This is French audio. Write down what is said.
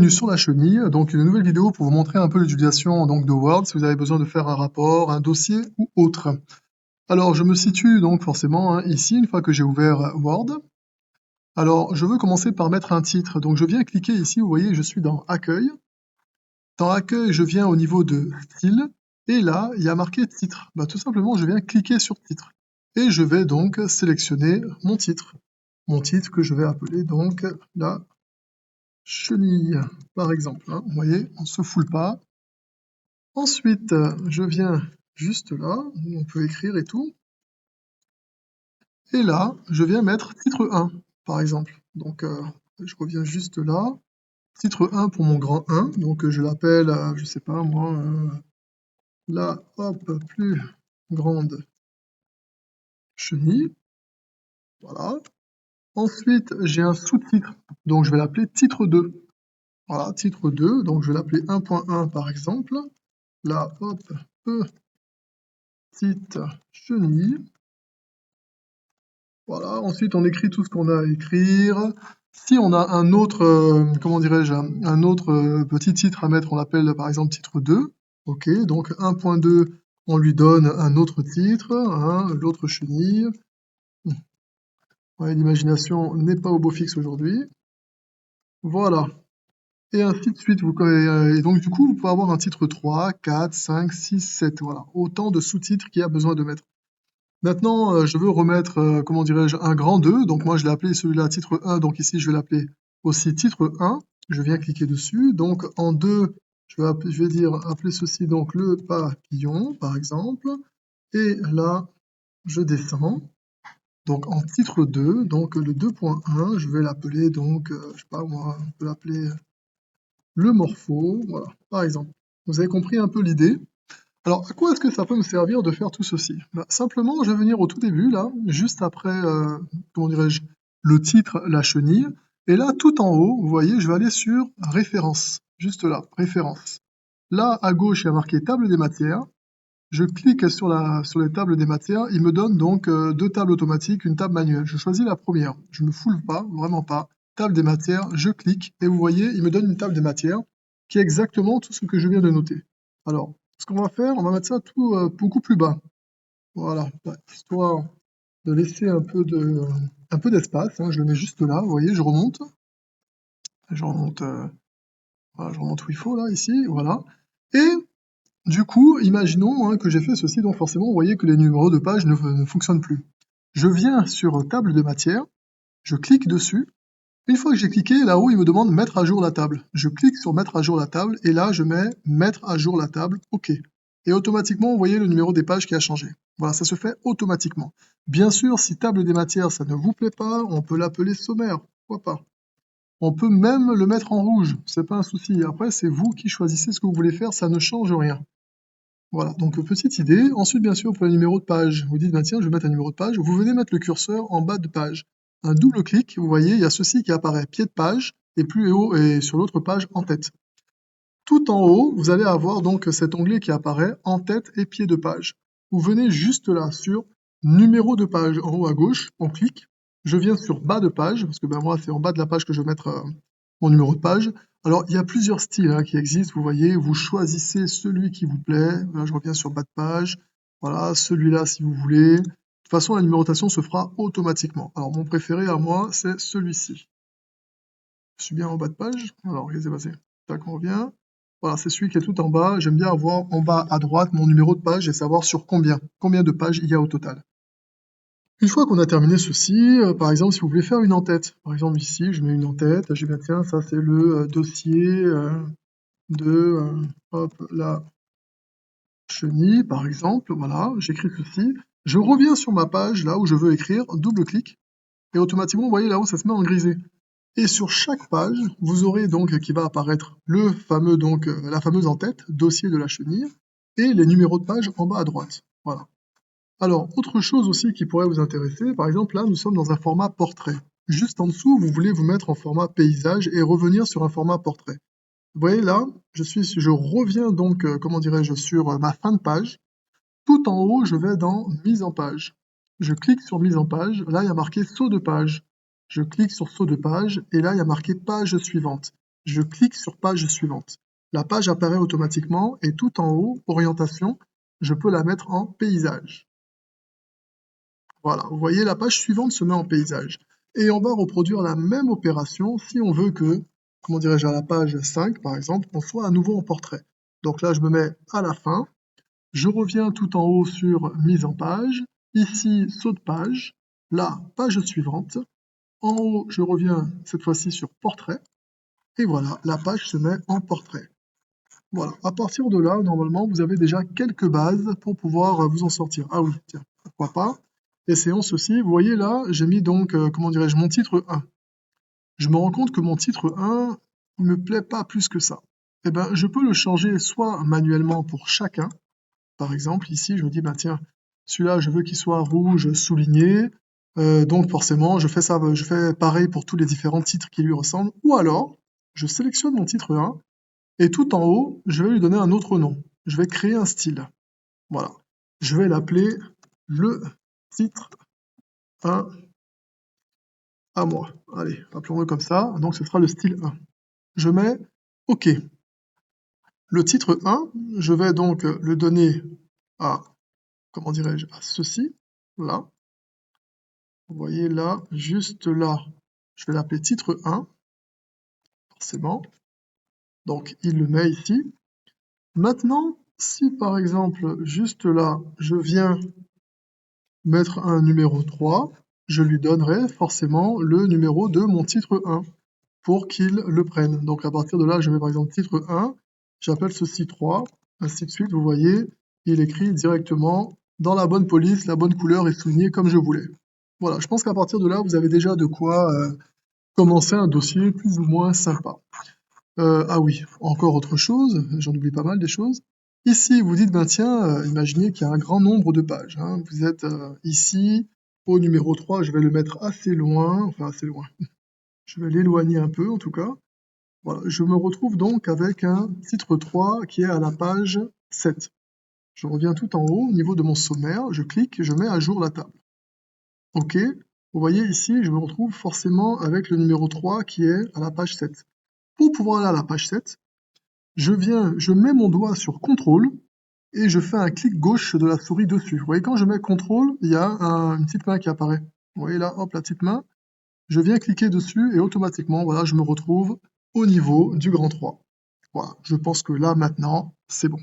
bienvenue sur la chenille, donc une nouvelle vidéo pour vous montrer un peu l'utilisation donc de Word si vous avez besoin de faire un rapport, un dossier ou autre. Alors je me situe donc forcément ici une fois que j'ai ouvert Word. Alors je veux commencer par mettre un titre, donc je viens cliquer ici, vous voyez je suis dans Accueil. Dans Accueil je viens au niveau de Style et là il y a marqué Titre. Tout simplement je viens cliquer sur Titre et je vais donc sélectionner mon titre. Mon titre que je vais appeler donc la chenille, par exemple, vous voyez, on ne se foule pas. Ensuite, je viens juste là, où on peut écrire et tout. Et là, je viens mettre titre 1, par exemple. Donc, je reviens juste là. Titre 1 pour mon grand 1, donc je l'appelle, je sais pas moi, la plus grande chenille. Voilà. Ensuite, j'ai un sous-titre, donc je vais l'appeler titre 2. Voilà, titre 2, donc je vais l'appeler 1.1 par exemple. La petite chenille. Voilà, ensuite on écrit tout ce qu'on a à écrire. Si on a un autre, comment dirais-je, un autre petit titre à mettre, on l'appelle par exemple titre 2. Ok, donc 1.2, on lui donne un autre titre, l'autre chenille. Ouais, l'imagination n'est pas au beau fixe aujourd'hui. Voilà. Et ainsi de suite. Et donc du coup, vous pouvez avoir un titre 3, 4, 5, 6, 7. Voilà, autant de sous-titres qu'il y a besoin de mettre. Maintenant, je veux remettre, comment dirais-je, un grand 2. Donc moi, je l'ai appelé celui-là titre 1. Donc ici, je vais l'appeler aussi titre 1. Je viens cliquer dessus. Donc en 2, je vais dire appeler ceci donc le papillon, par exemple. Et là, je descends. Donc en titre 2, donc le 2.1, je vais l'appeler donc, je sais pas moi, on peut l'appeler le morpho, voilà, par exemple. Vous avez compris un peu l'idée? Alors, à quoi est-ce que ça peut me servir de faire tout ceci? Simplement, je vais venir au tout début, là, juste après, comment dirais-je, le titre, la chenille, et là, tout en haut, vous voyez, je vais aller sur Références, juste là, Références. Là, à gauche, il y a marqué Table des matières. Je clique sur les tables des matières, il me donne donc deux tables automatiques, une table manuelle. Je choisis la première, je ne me foule pas, vraiment pas. Table des matières, je clique, et vous voyez, il me donne une table des matières qui est exactement tout ce que je viens de noter. Alors, ce qu'on va faire, on va mettre ça tout beaucoup plus bas. Voilà, histoire de laisser un peu d'espace. Je le mets juste là, vous voyez, je remonte. Voilà, je remonte où il faut, là, ici, voilà. Et du coup, imaginons que j'ai fait ceci, donc forcément, vous voyez que les numéros de page ne fonctionnent plus. Je viens sur table de matière, je clique dessus. Une fois que j'ai cliqué, là-haut, il me demande mettre à jour la table. Je clique sur mettre à jour la table, et là, je mets mettre à jour la table, OK. Et automatiquement, vous voyez le numéro des pages qui a changé. Voilà, ça se fait automatiquement. Bien sûr, si table des matières, ça ne vous plaît pas, on peut l'appeler sommaire, pourquoi pas. On peut même le mettre en rouge, c'est pas un souci. Après, c'est vous qui choisissez ce que vous voulez faire, ça ne change rien. Voilà, donc petite idée. Ensuite, bien sûr, pour le numéro de page, vous dites, tiens, je vais mettre un numéro de page. Vous venez mettre le curseur en bas de page. Un double clic, vous voyez, il y a ceci qui apparaît, pied de page, et plus haut, et sur l'autre page, en tête. Tout en haut, vous allez avoir donc cet onglet qui apparaît, en tête et pied de page. Vous venez juste là, sur numéro de page, en haut à gauche, on clique. Je viens sur bas de page, parce que moi, c'est en bas de la page que je vais mettre mon numéro de page. Alors, il y a plusieurs styles qui existent, vous voyez, vous choisissez celui qui vous plaît. Là, je reviens sur bas de page. Voilà, celui-là si vous voulez. De toute façon, la numérotation se fera automatiquement. Alors, mon préféré à moi, c'est celui-ci. Je suis bien en bas de page. Alors, qu'est-ce qui s'est passé? Tac, on revient. Voilà, c'est celui qui est tout en bas. J'aime bien avoir en bas à droite mon numéro de page et savoir sur combien de pages il y a au total. Une fois qu'on a terminé ceci, par exemple, si vous voulez faire une en-tête, par exemple ici, je mets une en-tête, je dis tiens, ça c'est le dossier de la chenille, par exemple, voilà, j'écris ceci, je reviens sur ma page, là où je veux écrire, double-clic, et automatiquement, vous voyez là-haut, ça se met en grisé. Et sur chaque page, vous aurez donc qui va apparaître le fameux donc la fameuse en-tête, dossier de la chenille, et les numéros de page en bas à droite. Voilà. Alors, autre chose aussi qui pourrait vous intéresser, par exemple, là, nous sommes dans un format portrait. Juste en dessous, vous voulez vous mettre en format paysage et revenir sur un format portrait. Vous voyez là, je reviens donc, comment dirais-je, sur ma fin de page. Tout en haut, je vais dans mise en page. Je clique sur mise en page. Là, il y a marqué saut de page. Je clique sur saut de page et là, il y a marqué page suivante. je clique sur page suivante. La page apparaît automatiquement et tout en haut, orientation, je peux la mettre en paysage. Voilà, vous voyez, la page suivante se met en paysage. Et on va reproduire la même opération si on veut que, comment dirais-je, à la page 5, par exemple, on soit à nouveau en portrait. Donc là, je me mets à la fin, je reviens tout en haut sur mise en page, ici, saut de page, là, page suivante, en haut, je reviens cette fois-ci sur portrait, et voilà, la page se met en portrait. Voilà, à partir de là, normalement, vous avez déjà quelques bases pour pouvoir vous en sortir. Ah oui, tiens, pourquoi pas. Essayons ceci. Vous voyez là, j'ai mis donc, comment dirais-je, mon titre 1. Je me rends compte que mon titre 1 ne me plaît pas plus que ça. Eh ben, je peux le changer soit manuellement pour chacun. Par exemple, ici, je me dis, bah tiens, celui-là, je veux qu'il soit rouge souligné. Donc forcément, je fais pareil pour tous les différents titres qui lui ressemblent. Ou alors, je sélectionne mon titre 1 et tout en haut, je vais lui donner un autre nom. Je vais créer un style. Voilà. Je vais l'appeler le titre 1 à moi. Allez, appelons-le comme ça. Donc ce sera le style 1. Je mets OK. Le titre 1, je vais donc le donner à, comment dirais-je, à ceci, là. Vous voyez là, juste là, je vais l'appeler titre 1, forcément. Donc il le met ici. Maintenant, si par exemple, juste là, je viens mettre un numéro 3, je lui donnerai forcément le numéro de mon titre 1 pour qu'il le prenne. Donc à partir de là, je mets par exemple titre 1, j'appelle ceci 3, ainsi de suite, vous voyez, il écrit directement dans la bonne police, la bonne couleur est soulignée comme je voulais. Voilà, je pense qu'à partir de là, vous avez déjà de quoi commencer un dossier plus ou moins sympa. Ah oui, encore autre chose, j'en oublie pas mal des choses. Ici, vous dites, ben tiens, imaginez qu'il y a un grand nombre de pages, hein. Vous êtes ici, au numéro 3, je vais le mettre assez loin, enfin assez loin. Je vais l'éloigner un peu en tout cas. Voilà, je me retrouve donc avec un titre 3 qui est à la page 7. Je reviens tout en haut, au niveau de mon sommaire, je clique, je mets à jour la table. OK, vous voyez ici, je me retrouve forcément avec le numéro 3 qui est à la page 7. Pour pouvoir aller à la page 7, je mets mon doigt sur CTRL et je fais un clic gauche de la souris dessus. Vous voyez, quand je mets CTRL, il y a une petite main qui apparaît. Vous voyez là, hop, la petite main. Je viens cliquer dessus et automatiquement, voilà, je me retrouve au niveau du grand 3. Voilà, je pense que là, maintenant, c'est bon.